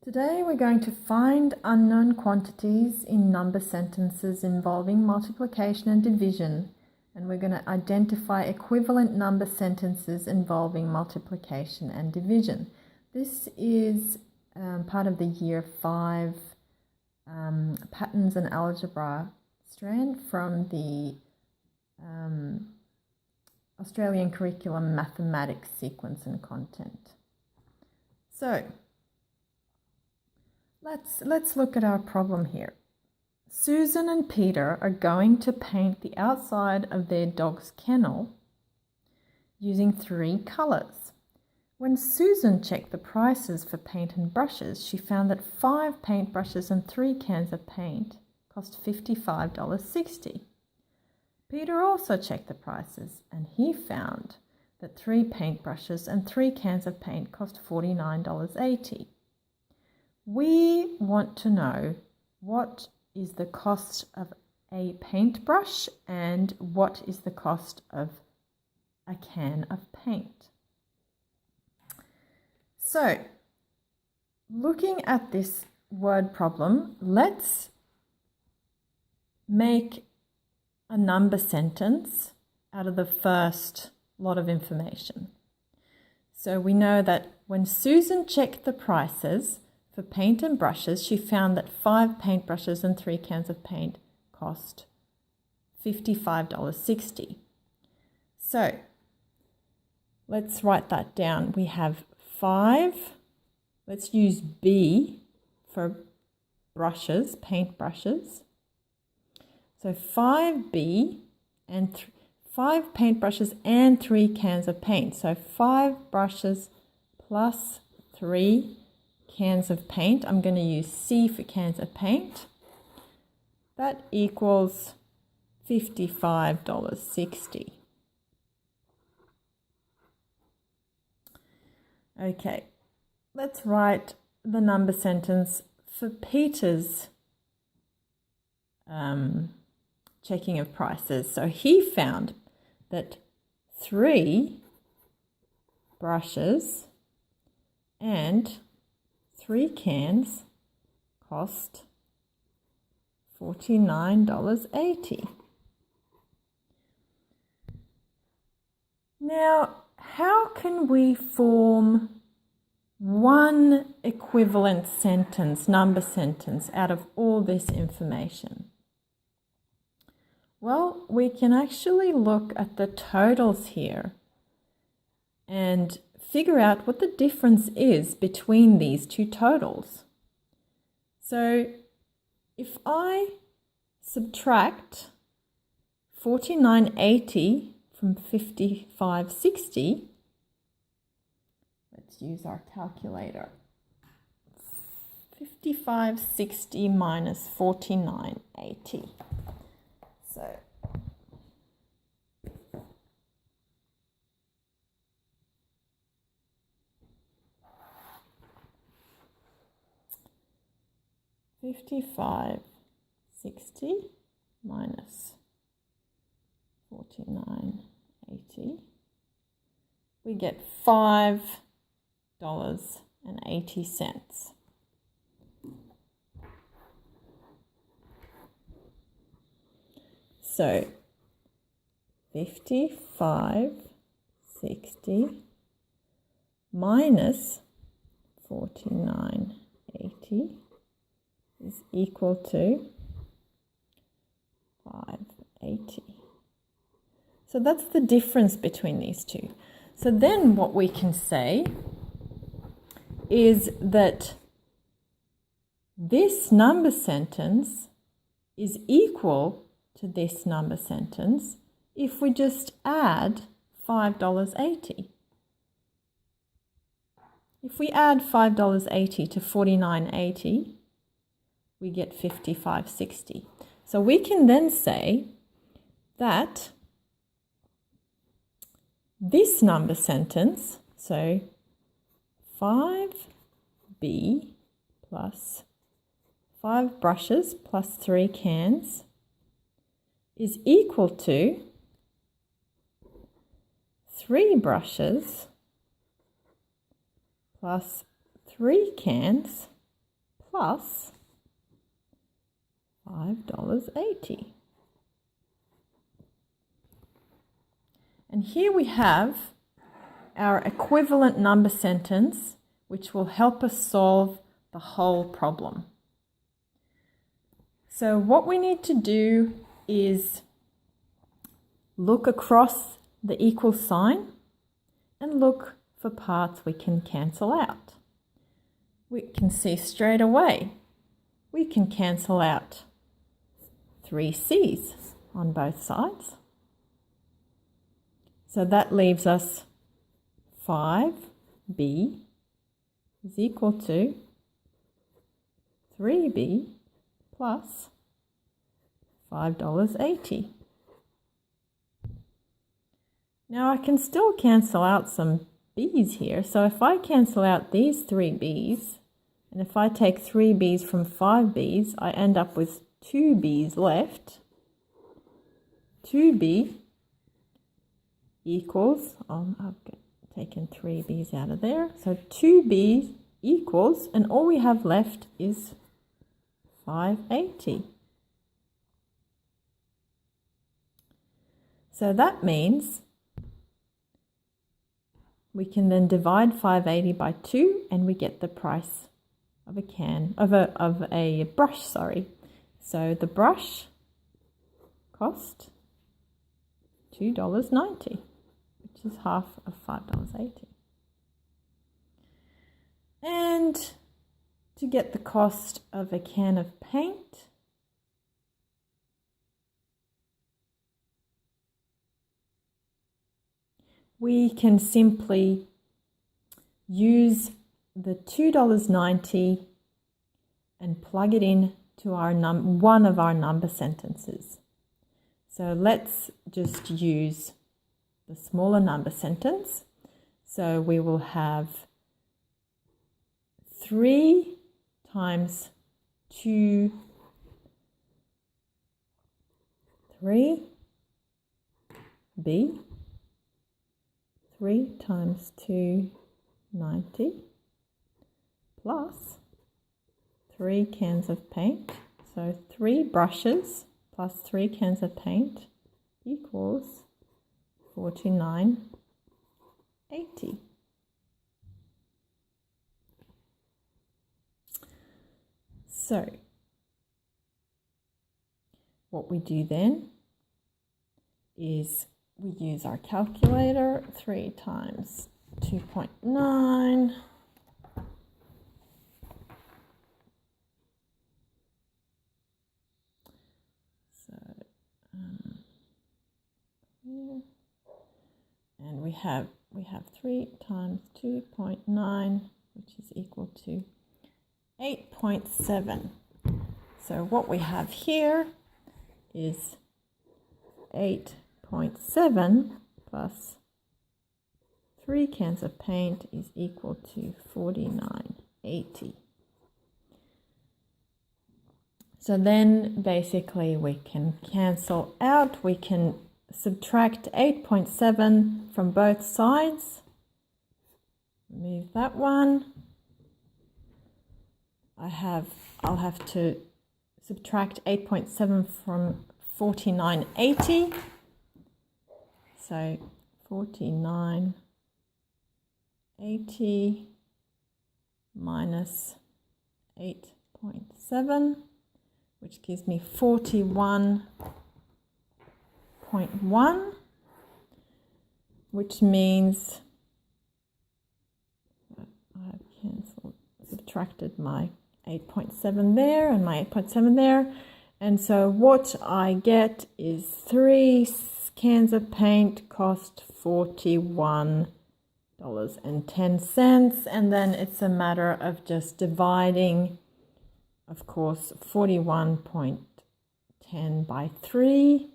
Today we're going to find unknown quantities in number sentences involving multiplication and division, and we're going to identify equivalent number sentences involving multiplication and division. This is part of the Year 5 Patterns and Algebra strand from the Australian Curriculum Mathematics Sequence and Content. So, Let's look at our problem here. Susan and Peter are going to paint the outside of their dog's kennel using 3 colours. When Susan checked the prices for paint and brushes, she found that 5 paintbrushes and 3 cans of paint cost $55.60. Peter also checked the prices and he found that 3 paintbrushes and 3 cans of paint cost $49.80. We want to know what is the cost of a paintbrush and what is the cost of a can of paint. So, looking at this word problem, let's make a number sentence out of the first lot of information. So we know that when Susan checked the prices for paint and brushes, she found that 5 paintbrushes and 3 cans of paint cost $55.60. So let's write that down. We have 5. Let's use B for brushes, paint brushes. So 5B and 5 paintbrushes and 3 cans of paint. So 5 brushes plus 3 cans of paint. I'm going to use C for cans of paint. That equals $55.60. Okay, let's write the number sentence for Peter's checking of prices. So he found that 3 brushes and 3 cans cost $49.80. Now, how can we form one equivalent sentence, number sentence, out of all this information? Well, we can actually look at the totals here and figure out what the difference is between these two totals. So if I subtract $49.80 from $55.60, let's use our calculator. $55.60 minus $49.80. So $55.60 minus $49.80. We get $5.80. So $55.60 minus $49.80 is equal to $5.80. So that's the difference between these two. So then what we can say is that this number sentence is equal to this number sentence if we just add $5.80. If we add $5.80 to $49.80, we get $55.60. So we can then say that this number sentence, so 5B plus 5 brushes plus 3 cans is equal to 3 brushes plus 3 cans plus $5.80. And here we have our equivalent number sentence, which will help us solve the whole problem. So what we need to do is look across the equal sign and look for parts we can cancel out. We can see straight away we can cancel out 3 C's on both sides. So that leaves us 5B is equal to 3B plus $5.80. Now I can still cancel out some B's here. So if I cancel out these 3 B's, and if I take 3 B's from 5 B's, I end up with 2 B's left. 2B equals, I've taken 3 B's out of there. So 2B equals, and all we have left is 580. So that means we can then divide 580 by 2 and we get the price of a brush, sorry. So the brush cost $2.90, which is half of $5.80. And to get the cost of a can of paint, we can simply use the $2.90 and plug it in to our one of our number sentences. So let's just use the smaller number sentence. So we will have 3 times 2, 3B, 3 times 2, 90, plus 3 cans of paint. So 3 brushes plus 3 cans of paint equals $49.80. So what we do then is we use our calculator. 3 times 2.9 and we have 3 times 2.9, which is equal to 8.7. So what we have here is 8.7 plus 3 cans of paint is equal to $49.80. So then basically we can cancel out, we can subtract 8.7 from both sides. Remove that one. I'll have to subtract 8.7 from 49.80. So 49.80 minus 8.7, which gives me 41.1, which means I've subtracted my 8.7 there and my 8.7 there. And so what I get is 3 cans of paint cost $41.10. And then it's a matter of just dividing, of course, 41.10 by 3,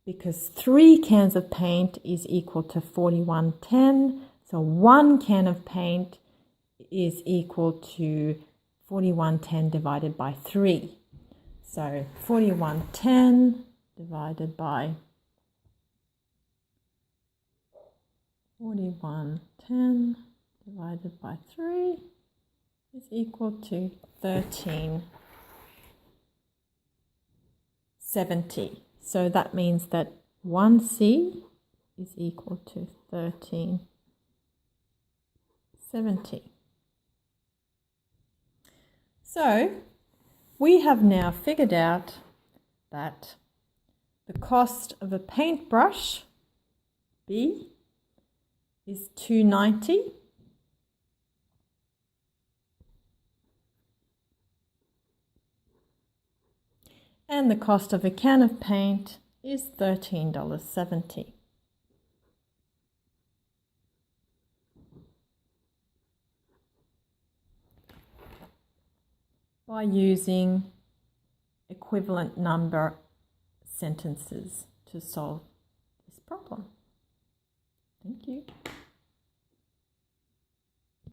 because 3 cans of paint is equal to 41.10. So 1 can of paint is equal to 41.10 divided by 3. So 41.10 divided by 41.10 divided by 3 is equal to 1370. So that means that 1C is equal to 1370. So we have now figured out that the cost of a paintbrush, B, is $2.90. And the cost of a can of paint is $13.70. By using equivalent number sentences to solve this problem. Thank you.